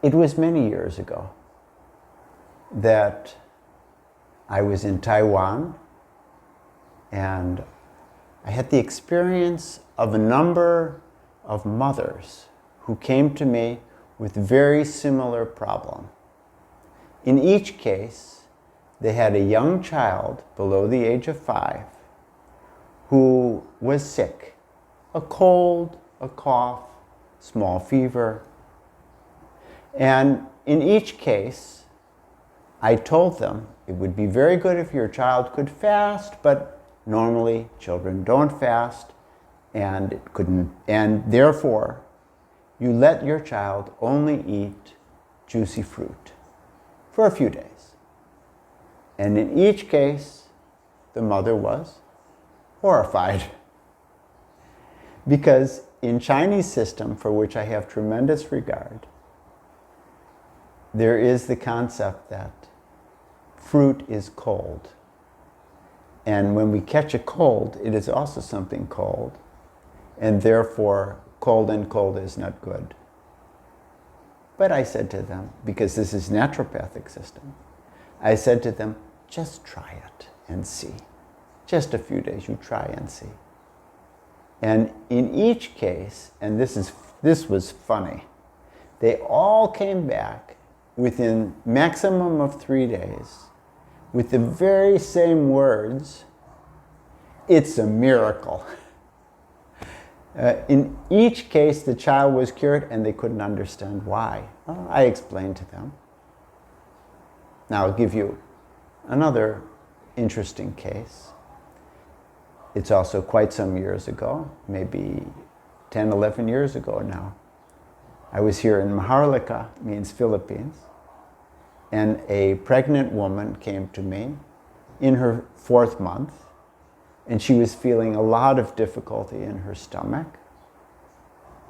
It was many years ago that I was in Taiwan, and I had the experience of a number of mothers who came to me with very similar problem. In each case, they had a young child below the age of 5 who was sick. A cold, a cough, small fever. And in each case, I told them it would be very good if your child could fast, but normally children don't fast, and it couldn't, and therefore you let your child only eat juicy fruit for a few days. And in each case, the mother was horrified. Because in Chinese system, for which I have tremendous regard, there is the concept that fruit is cold. And when we catch a cold, it is also something cold. And therefore, cold and cold is not good. But I said to them, because this is naturopathic system, I said to them, just try it and see. Just a few days, you try and see. And in each case, and this was funny, they all came back within maximum of 3 days with the very same words, "It's a miracle." In each case, the child was cured and they couldn't understand why. Well, I explained to them. Now I'll give you another interesting case. It's also quite some years ago, maybe 10, 11 years ago now. I was here in Maharlika, means Philippines, and a pregnant woman came to me in her 4th month, and she was feeling a lot of difficulty in her stomach.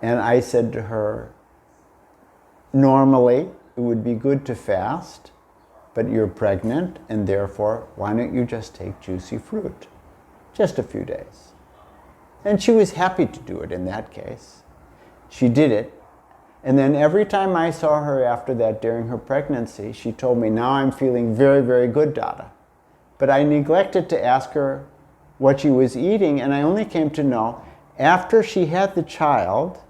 And I said to her, normally it would be good to fast, but you're pregnant, and therefore, why don't you just take juicy fruit? Just a few days. And she was happy to do it in that case. She did it. And then every time I saw her after that during her pregnancy, she told me, now I'm feeling very, very good, Dada. But I neglected to ask her what she was eating, and I only came to know after she had the child,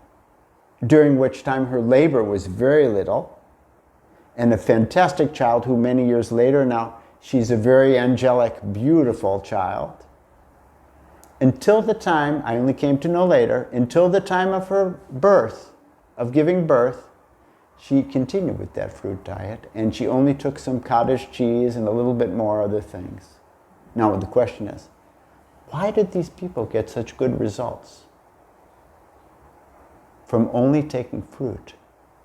during which time her labor was very little, and a fantastic child who many years later now, she's a very angelic, beautiful child. Until the time, I only came to know later, until the time of her birth, of giving birth, she continued with that fruit diet, and she only took some cottage cheese and a little bit more other things. Now the question is, why did these people get such good results from only taking fruit?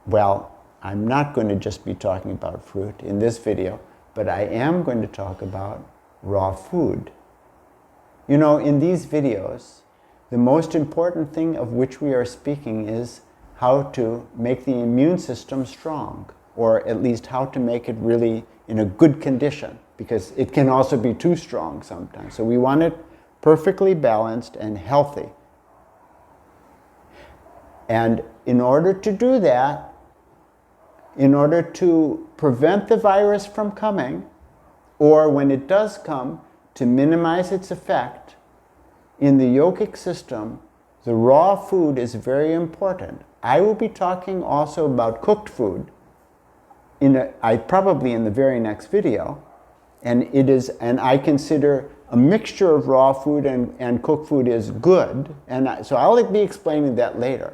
Well, I'm not going to just be talking about fruit in this video, but I am going to talk about raw food. You know, in these videos, the most important thing of which we are speaking is how to make the immune system strong, or at least how to make it really in a good condition, because it can also be too strong sometimes. So we want it perfectly balanced and healthy. And in order to do that, in order to prevent the virus from coming, or when it does come, to minimize its effect, in the yogic system, the raw food is very important. I will be talking also about cooked food, probably in the very next video, and I consider a mixture of raw food and cooked food is good, and so I'll be explaining that later.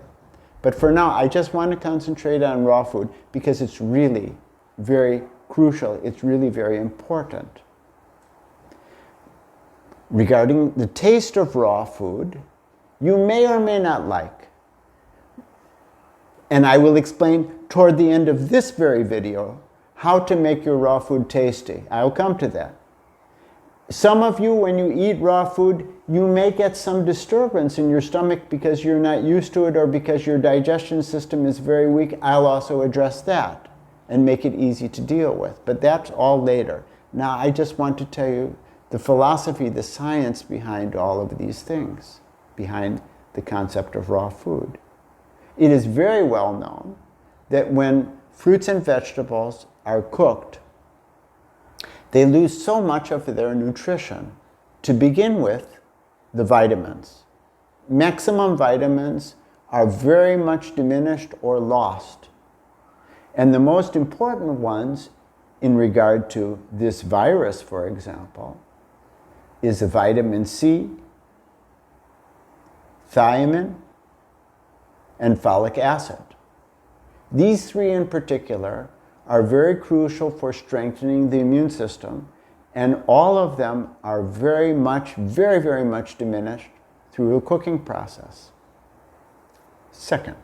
But for now, I just want to concentrate on raw food because it's really very crucial. It's really very important. Regarding the taste of raw food, you may or may not like. And I will explain toward the end of this very video how to make your raw food tasty. I'll come to that. Some of you, when you eat raw food, you may get some disturbance in your stomach because you're not used to it or because your digestion system is very weak. I'll also address that and make it easy to deal with. But that's all later. Now, I just want to tell you the philosophy, the science behind all of these things, behind the concept of raw food. It is very well known that when fruits and vegetables are cooked, they lose so much of their nutrition. To begin with, the vitamins. Maximum vitamins are very much diminished or lost. And the most important ones in regard to this virus, for example, is the vitamin C, thiamine, and folic acid. These three in particular are very crucial for strengthening the immune system, and all of them are very much diminished through a cooking process. Second,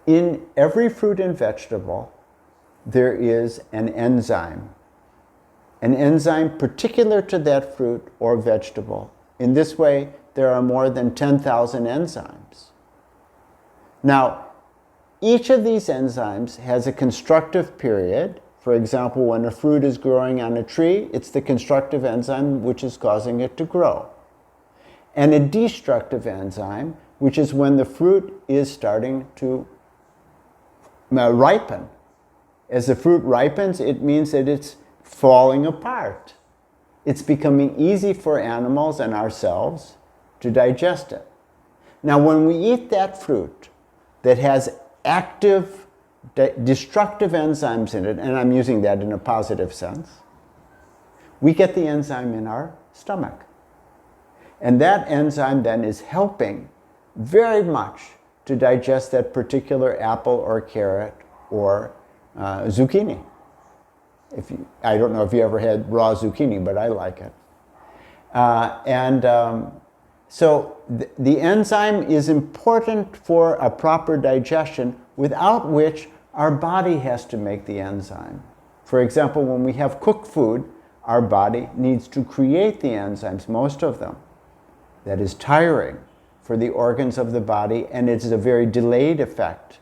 in every fruit and vegetable, there is an enzyme particular to that fruit or vegetable. In this way, there are more than 10,000 enzymes. Now, each of these enzymes has a constructive period. For example, when a fruit is growing on a tree, it's the constructive enzyme which is causing it to grow. And a destructive enzyme, which is when the fruit is starting to ripen. As the fruit ripens, it means that it's falling apart. It's becoming easy for animals and ourselves to digest it. Now, when we eat that fruit that has active destructive enzymes in it, and I'm using that in a positive sense, we get the enzyme in our stomach. And that enzyme then is helping very much to digest that particular apple or carrot or zucchini. I don't know if you ever had raw zucchini, but I like it. So the enzyme is important for a proper digestion, without which our body has to make the enzyme. For example, when we have cooked food, our body needs to create the enzymes, most of them. That is tiring for the organs of the body, and it's a very delayed effect.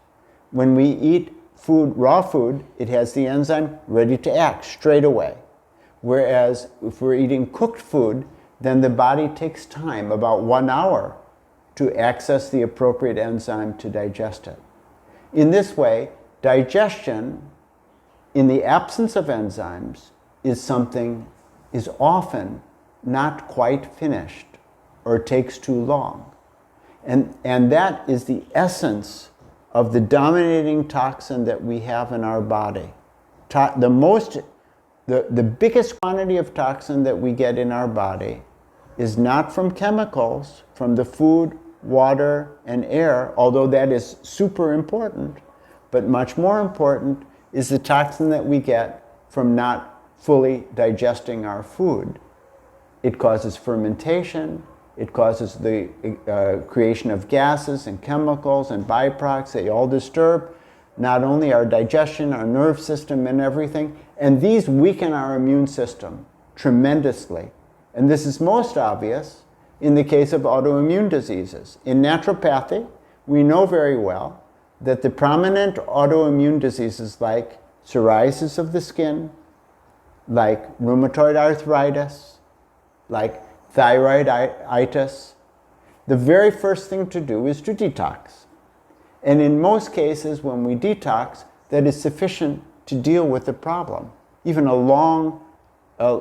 When we eat food, raw food, it has the enzyme ready to act straight away. Whereas if we're eating cooked food, then the body takes time, about 1 hour, to access the appropriate enzyme to digest it. In this way, digestion, in the absence of enzymes, is often not quite finished or takes too long. And that is the essence of the dominating toxin that we have in our body. The biggest quantity of toxin that we get in our body is not from chemicals, from the food, water, and air, although that is super important, but much more important is the toxin that we get from not fully digesting our food. It causes fermentation, it causes the creation of gases and chemicals and byproducts. They all disturb not only our digestion, our nerve system, and everything, and these weaken our immune system tremendously. And this is most obvious in the case of autoimmune diseases. In naturopathy, we know very well that the prominent autoimmune diseases like psoriasis of the skin, like rheumatoid arthritis, like thyroiditis, the very first thing to do is to detox. And in most cases, when we detox, that is sufficient to deal with the problem. Even a long,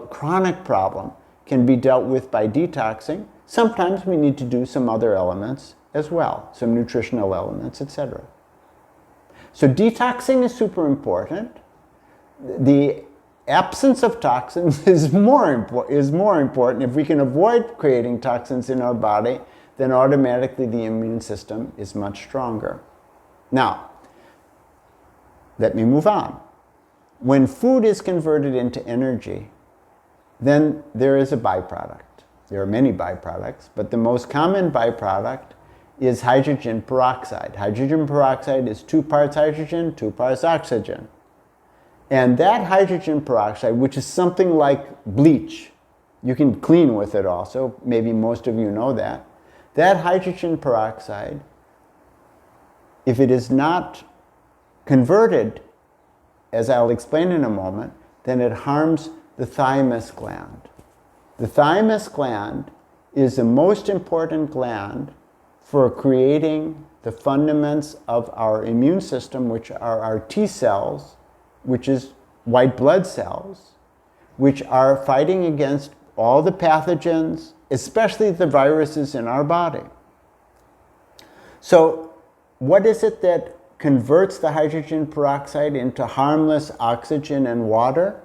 chronic problem can be dealt with by detoxing. Sometimes we need to do some other elements as well, some nutritional elements, etc. So detoxing is super important. The absence of toxins is more important. If we can avoid creating toxins in our body, then automatically the immune system is much stronger. Now, let me move on. When food is converted into energy, then there is a byproduct. There are many byproducts, but the most common byproduct is hydrogen peroxide. Hydrogen peroxide is 2 parts hydrogen, 2 parts oxygen. And that hydrogen peroxide, which is something like bleach, you can clean with it also, maybe most of you know that. That hydrogen peroxide, if it is not converted, as I'll explain in a moment, then it harms the thymus gland. The thymus gland is the most important gland for creating the fundaments of our immune system, which are our T cells, which is white blood cells, which are fighting against all the pathogens, especially the viruses in our body. So what is it that converts the hydrogen peroxide into harmless oxygen and water?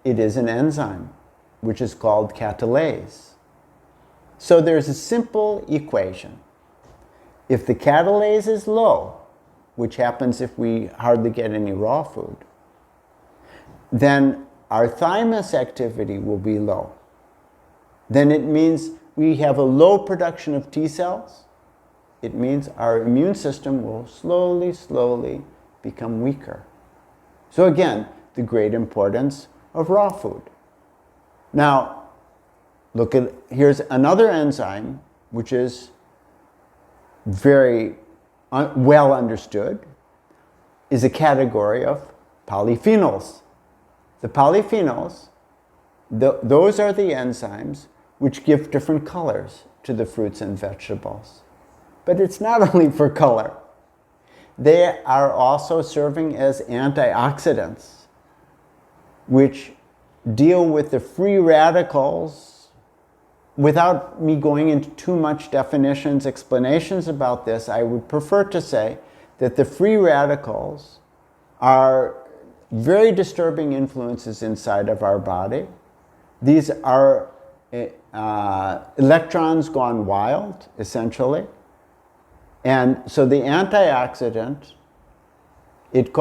It is an enzyme, which is called catalase. So there's a simple equation. If the catalase is low, which happens if we hardly get any raw food, then our thymus activity will be low. Then it means we have a low production of T cells. It means our immune system will slowly become weaker. So again, the great importance of raw food. Now, here's another enzyme which is very well understood, is a category of polyphenols. The polyphenols, those are the enzymes which give different colors to the fruits and vegetables. But it's not only for color. They are also serving as antioxidants, which deal with the free radicals. Without me going into too much definitions, explanations about this, I would prefer to say that the free radicals are very disturbing influences inside of our body. These are electrons gone wild, essentially. And so the antioxidant, it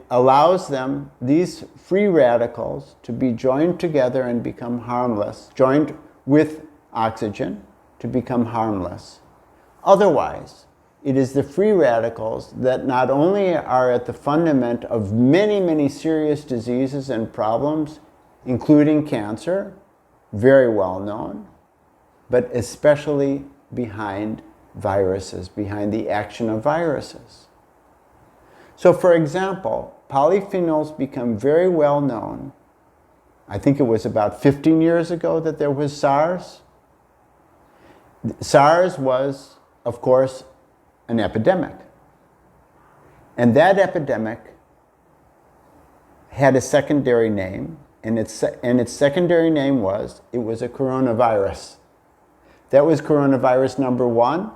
allows them, these free radicals, to be joined together and become harmless, joined with oxygen to become harmless. Otherwise, it is the free radicals that not only are at the fundament of many serious diseases and problems, including cancer, very well known, but especially behind viruses, behind the action of viruses. So for example, polyphenols become very well known. I think it was about 15 years ago that there was SARS. SARS was, of course, an epidemic. And that epidemic had a secondary name, and its secondary name was, it was a coronavirus. That was coronavirus number 1,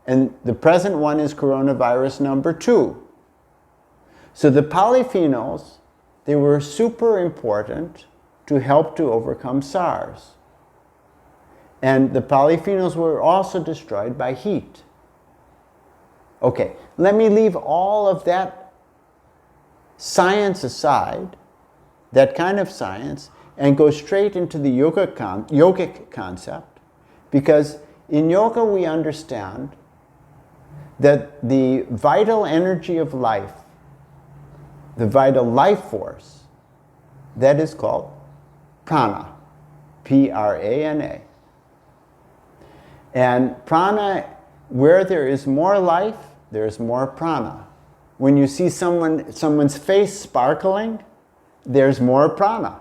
and the present one is coronavirus number 2. So the polyphenols, they were super important to help to overcome SARS. And the polyphenols were also destroyed by heat. Okay, let me leave all of that science aside, that kind of science, and go straight into the yogic concept, because in yoga we understand that the vital energy of life, the vital life force, that is called prana, P-R-A-N-A. And prana, where there is more life, there is more prana. When you see someone's face sparkling, there's more prana.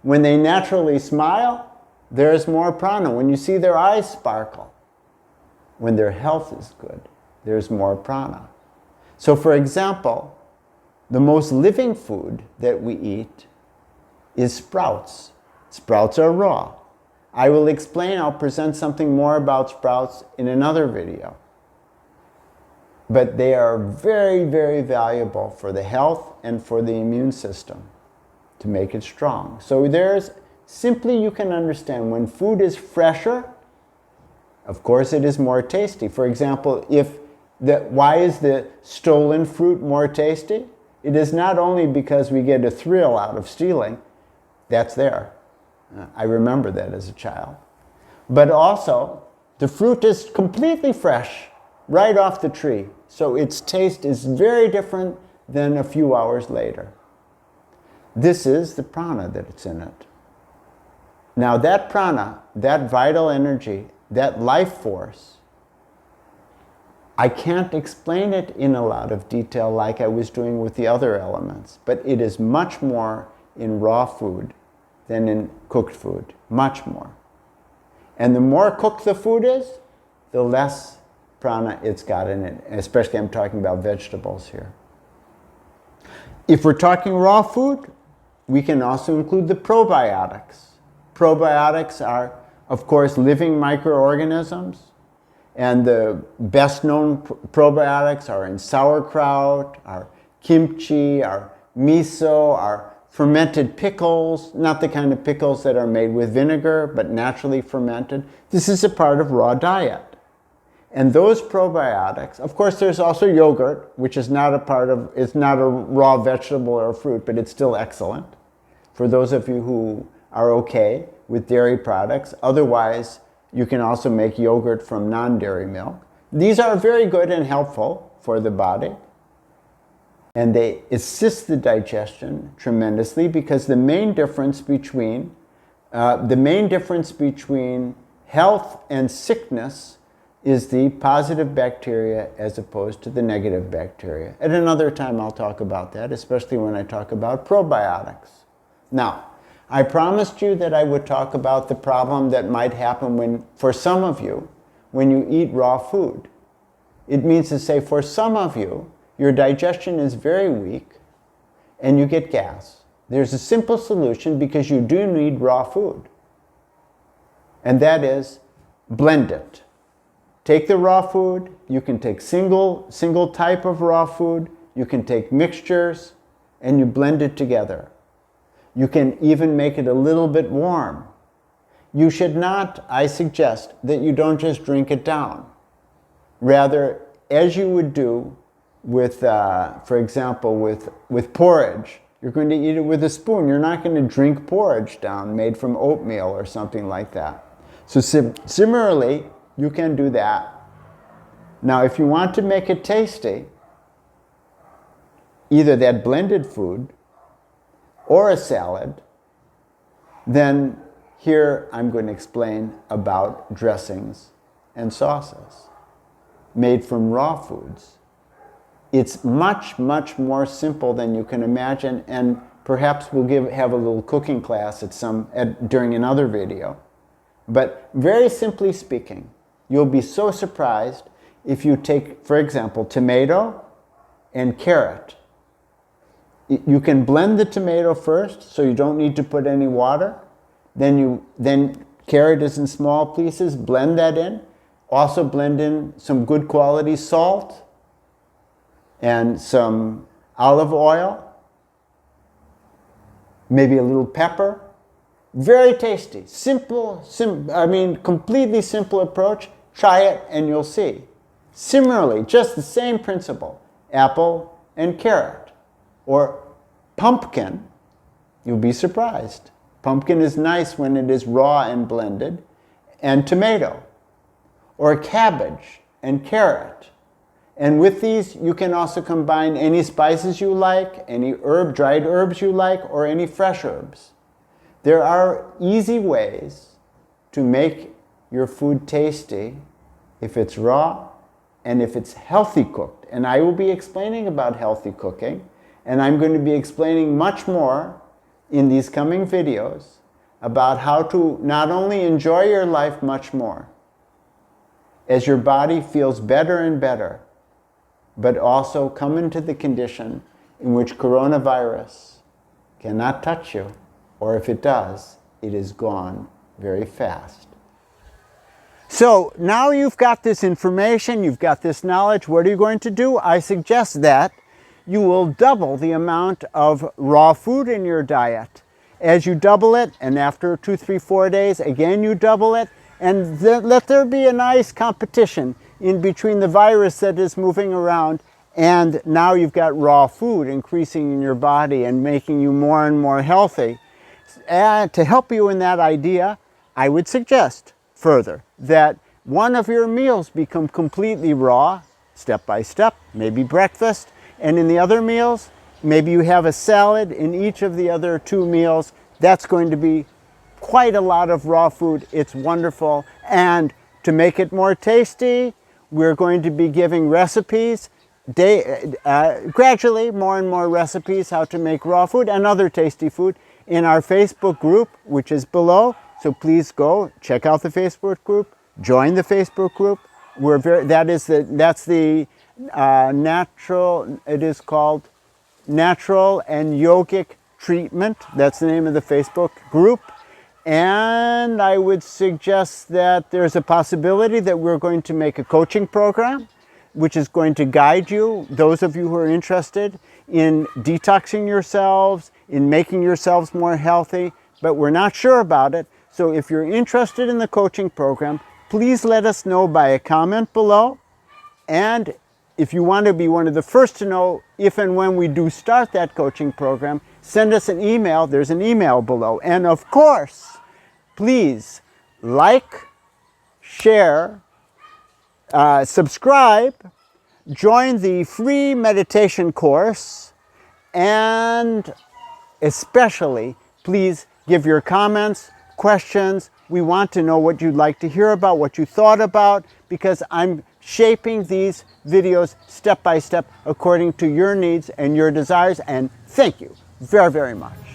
When they naturally smile, there's more prana. When you see their eyes sparkle, when their health is good, there's more prana. So for example, the most living food that we eat is sprouts. Sprouts are raw. I'll present something more about sprouts in another video. But they are very valuable for the health and for the immune system to make it strong. So you can understand when food is fresher, of course it is more tasty. For example, why is the stolen fruit more tasty? It is not only because we get a thrill out of stealing, that's there. I remember that as a child. But also, the fruit is completely fresh, right off the tree. So its taste is very different than a few hours later. This is the prana that's in it. Now that prana, that vital energy, that life force, I can't explain it in a lot of detail like I was doing with the other elements, but it is much more in raw food than in cooked food, much more. And the more cooked the food is, the less prana it's got in it, especially I'm talking about vegetables here. If we're talking raw food, we can also include the probiotics. Probiotics are, of course, living microorganisms, and the best known probiotics are in sauerkraut, our kimchi, our miso, our fermented pickles, not the kind of pickles that are made with vinegar, but naturally fermented. This is a part of raw diet. And those probiotics, of course there's also yogurt, which is not a part of, it's not a raw vegetable or fruit, but it's still excellent for those of you who are okay with dairy products. Otherwise, you can also make yogurt from non-dairy milk. These are very good and helpful for the body. And they assist the digestion tremendously, because the main difference between health and sickness is the positive bacteria as opposed to the negative bacteria. At another time I'll talk about that, especially when I talk about probiotics. Now, I promised you that I would talk about the problem that might happen for some of you, when you eat raw food. It means to say, for some of you, your digestion is very weak and you get gas. There's a simple solution, because you do need raw food. And that is, blend it. Take the raw food, you can take single type of raw food, you can take mixtures, and you blend it together. You can even make it a little bit warm. You should not, I suggest, that you don't just drink it down. Rather, as you would do with, for example, with porridge, you're going to eat it with a spoon. You're not going to drink porridge down made from oatmeal or something like that. So similarly, you can do that. Now, if you want to make it tasty, either that blended food or a salad, then here I'm going to explain about dressings and sauces made from raw foods. It's much, much more simple than you can imagine, and perhaps we'll have a little cooking class during another video. But very simply speaking, you'll be so surprised if you take, for example, tomato and carrot. You can blend the tomato first, so you don't need to put any water. Then carrot is in small pieces, blend that in. Also blend in some good quality salt and some olive oil, maybe a little pepper. Very tasty, completely simple approach. Try it and you'll see. Similarly, just the same principle, apple and carrot, or pumpkin. You'll be surprised. Pumpkin is nice when it is raw and blended, and tomato, or cabbage and carrot. And with these, you can also combine any spices you like, any dried herbs you like, or any fresh herbs. There are easy ways to make your food tasty if it's raw and if it's healthy cooked. And I will be explaining about healthy cooking, and I'm going to be explaining much more in these coming videos about how to not only enjoy your life much more as your body feels better and better, but also come into the condition in which coronavirus cannot touch you. Or if it does, it is gone very fast. So now you've got this information, you've got this knowledge. What are you going to do? I suggest that you will double the amount of raw food in your diet. As you double it, and after 2, 3, 4 days, again you double it, and let there be a nice competition in between the virus that is moving around, and now you've got raw food increasing in your body and making you more and more healthy. And to help you in that idea, I would suggest further that one of your meals become completely raw, step by step, maybe breakfast, and in the other meals, maybe you have a salad in each of the other 2 meals. That's going to be quite a lot of raw food. It's wonderful. And to make it more tasty, we're going to be giving recipes, gradually more and more recipes how to make raw food and other tasty food in our Facebook group, which is below. So please go check out the Facebook group, join the Facebook group, That's the natural. It is called Natural and Yogic Treatment. That's the name of the Facebook group. And I would suggest that there's a possibility that we're going to make a coaching program, which is going to guide you, those of you who are interested, in detoxing yourselves, in making yourselves more healthy, but we're not sure about it. So if you're interested in the coaching program, please let us know by a comment below. And if you want to be one of the first to know if and when we do start that coaching program, send us an email. There's an email below. And of course, please like, share, subscribe, join the free meditation course, and especially please give your comments, questions. We want to know what you'd like to hear about, what you thought about, because I'm shaping these videos step by step according to your needs and your desires. And thank you very, very much.